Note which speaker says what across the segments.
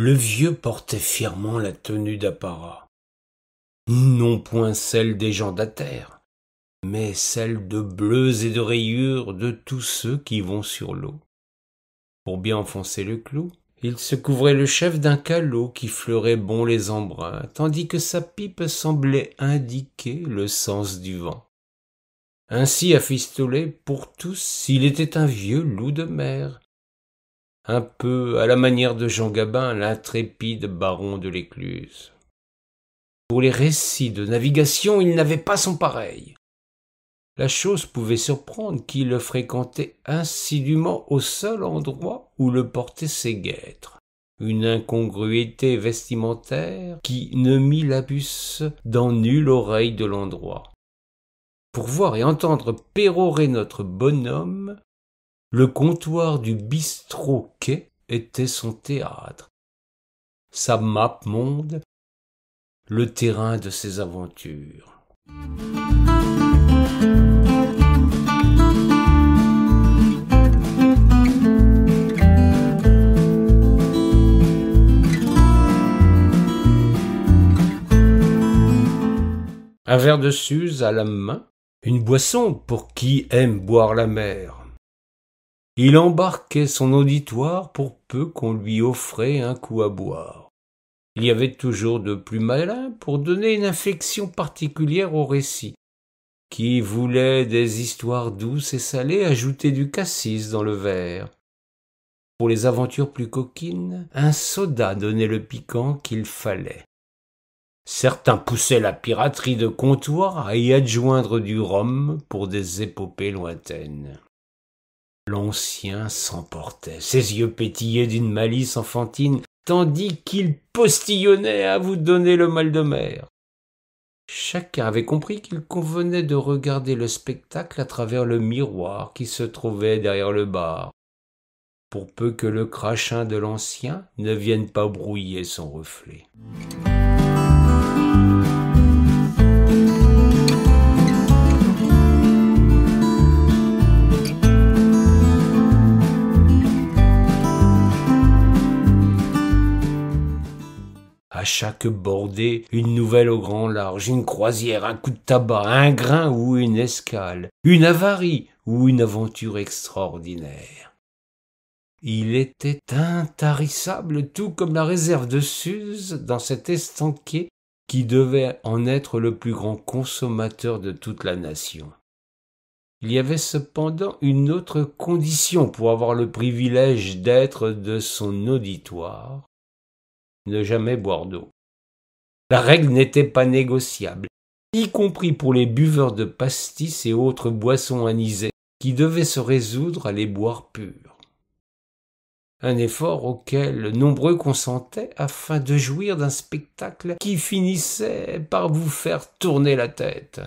Speaker 1: Le vieux portait fièrement la tenue d'apparat, non point celle des gens d'Atère, mais celle de bleus et de rayures de tous ceux qui vont sur l'eau. Pour bien enfoncer le clou, il se couvrait le chef d'un calot qui fleurait bon les embruns, tandis que sa pipe semblait indiquer le sens du vent. Ainsi afistolé pour tous, il était un vieux loup de mer, un peu à la manière de Jean Gabin, l'intrépide baron de l'Écluse. Pour les récits de navigation, il n'avait pas son pareil. La chose pouvait surprendre qui le fréquentait assidûment au seul endroit où le portaient ses guêtres, une incongruité vestimentaire qui ne mit la puce dans nulle oreille de l'endroit. Pour voir et entendre pérorer notre bonhomme, le comptoir du bistrot-quai était son théâtre, sa map-monde, le terrain de ses aventures. Un verre de Suze à la main, une boisson pour qui aime boire la mer. Il embarquait son auditoire pour peu qu'on lui offrait un coup à boire. Il y avait toujours de plus malin pour donner une inflexion particulière au récit, qui voulait des histoires douces et salées ajouter du cassis dans le verre. Pour les aventures plus coquines, un soda donnait le piquant qu'il fallait. Certains poussaient la piraterie de comptoir à y adjoindre du rhum pour des épopées lointaines. L'ancien s'emportait, ses yeux pétillaient d'une malice enfantine, tandis qu'il postillonnait à vous donner le mal de mer. Chacun avait compris qu'il convenait de regarder le spectacle à travers le miroir qui se trouvait derrière le bar, pour peu que le crachin de l'ancien ne vienne pas brouiller son reflet. À chaque bordée, une nouvelle au grand large, une croisière, un coup de tabac, un grain ou une escale, une avarie ou une aventure extraordinaire. Il était intarissable, tout comme la réserve de Suze dans cet estanquier qui devait en être le plus grand consommateur de toute la nation. Il y avait cependant une autre condition pour avoir le privilège d'être de son auditoire: ne jamais boire d'eau. La règle n'était pas négociable, y compris pour les buveurs de pastis et autres boissons anisées, qui devaient se résoudre à les boire purs. Un effort auquel nombreux consentaient afin de jouir d'un spectacle qui finissait par vous faire tourner la tête.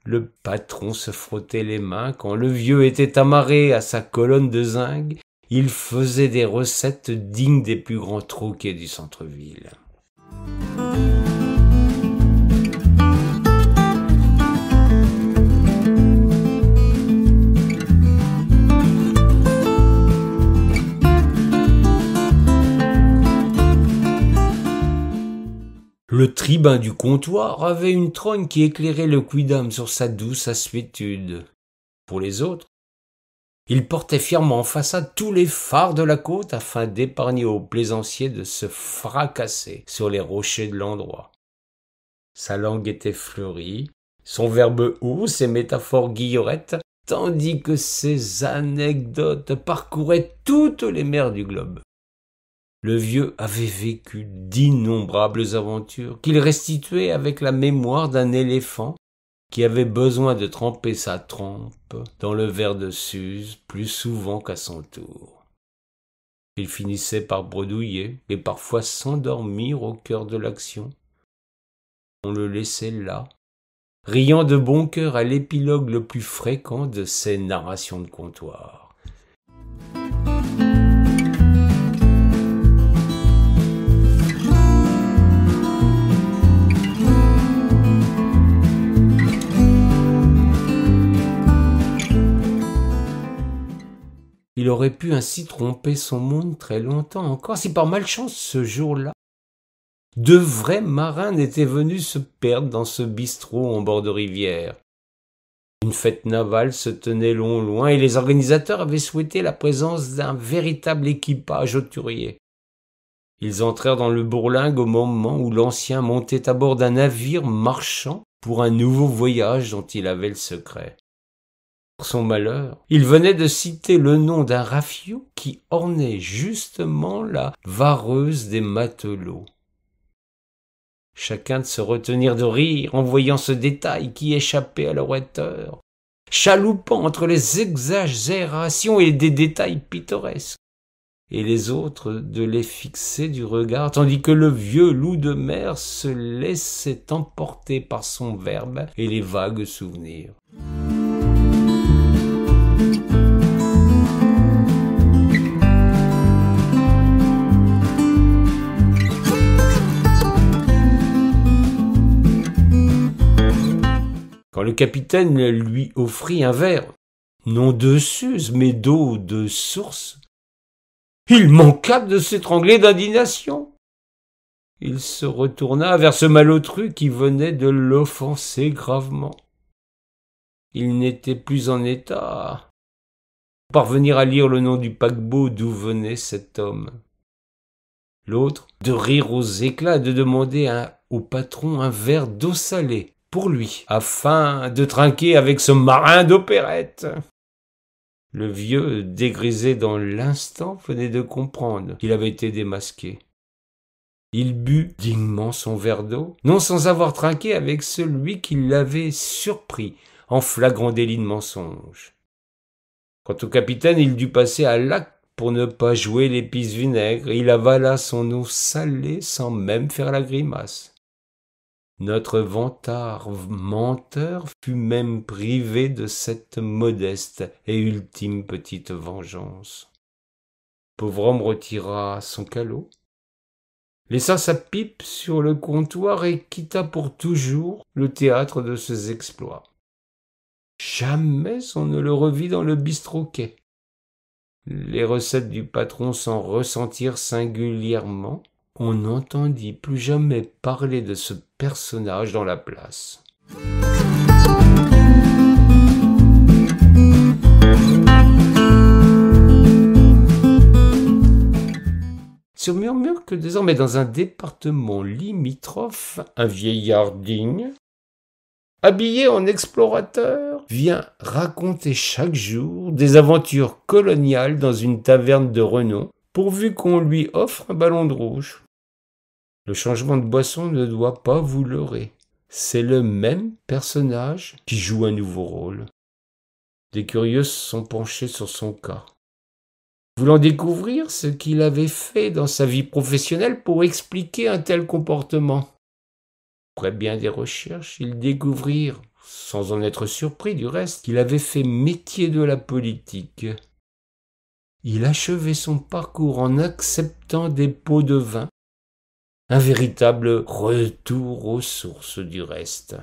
Speaker 1: Le patron se frottait les mains quand le vieux était amarré à sa colonne de zinc. Il faisait des recettes dignes des plus grands troquets du centre-ville. Le tribun du comptoir avait une trogne qui éclairait le quidam sur sa douce assuétude. Pour les autres, il portait fièrement en façade tous les phares de la côte afin d'épargner aux plaisanciers de se fracasser sur les rochers de l'endroit. Sa langue était fleurie, son verbe haut, ses métaphores guillerettes, tandis que ses anecdotes parcouraient toutes les mers du globe. Le vieux avait vécu d'innombrables aventures qu'il restituait avec la mémoire d'un éléphant qui avait besoin de tremper sa trempe dans le verre de Suze plus souvent qu'à son tour. Il finissait par bredouiller et parfois s'endormir au cœur de l'action. On le laissait là, riant de bon cœur à l'épilogue le plus fréquent de ses narrations de comptoir. Il aurait pu ainsi tromper son monde très longtemps encore si par malchance ce jour-là, de vrais marins n'étaient venus se perdre dans ce bistrot en bord de rivière. Une fête navale se tenait loin et les organisateurs avaient souhaité la présence d'un véritable équipage hauturier. Ils entrèrent dans le bourlingue au moment où l'ancien montait à bord d'un navire marchand pour un nouveau voyage dont il avait le secret. Pour son malheur, il venait de citer le nom d'un rafiot qui ornait justement la vareuse des matelots. Chacun de se retenir de rire en voyant ce détail qui échappait à leur hauteur, chaloupant entre les exagérations et des détails pittoresques, et les autres de les fixer du regard, tandis que le vieux loup de mer se laissait emporter par son verbe et les vagues souvenirs. Quand le capitaine lui offrit un verre, non de Suse, mais d'eau de source, il manqua de s'étrangler d'indignation. Il se retourna vers ce malotru qui venait de l'offenser gravement. Il n'était plus en état de parvenir à lire le nom du paquebot d'où venait cet homme. L'autre, de rire aux éclats, de demander au patron un verre d'eau salée pour lui, afin de trinquer avec ce marin d'opérette. Le vieux, dégrisé dans l'instant, venait de comprendre qu'il avait été démasqué. Il but dignement son verre d'eau, non sans avoir trinqué avec celui qui l'avait surpris en flagrant délit de mensonge. Quant au capitaine, il dut passer à l'acte pour ne pas jouer l'épice vinaigre. Il avala son eau salée sans même faire la grimace. Notre vantard menteur fut même privé de cette modeste et ultime petite vengeance. Pauvre homme retira son calot, laissa sa pipe sur le comptoir et quitta pour toujours le théâtre de ses exploits. Jamais on ne le revit dans le bistrot-quai. Les recettes du patron s'en ressentirent singulièrement. On n'entendit plus jamais parler de ce personnage dans la place. Se murmure que désormais dans un département limitrophe, un vieillard digne, habillé en explorateur, vient raconter chaque jour des aventures coloniales dans une taverne de renom, pourvu qu'on lui offre un ballon de rouge. Le changement de boisson ne doit pas vous leurrer. C'est le même personnage qui joue un nouveau rôle. Des curieux sont penchés sur son cas, voulant découvrir ce qu'il avait fait dans sa vie professionnelle pour expliquer un tel comportement. Après bien des recherches, ils découvrirent, sans en être surpris du reste, qu'il avait fait métier de la politique. Il achevait son parcours en acceptant des pots de vin, un véritable retour aux sources du reste.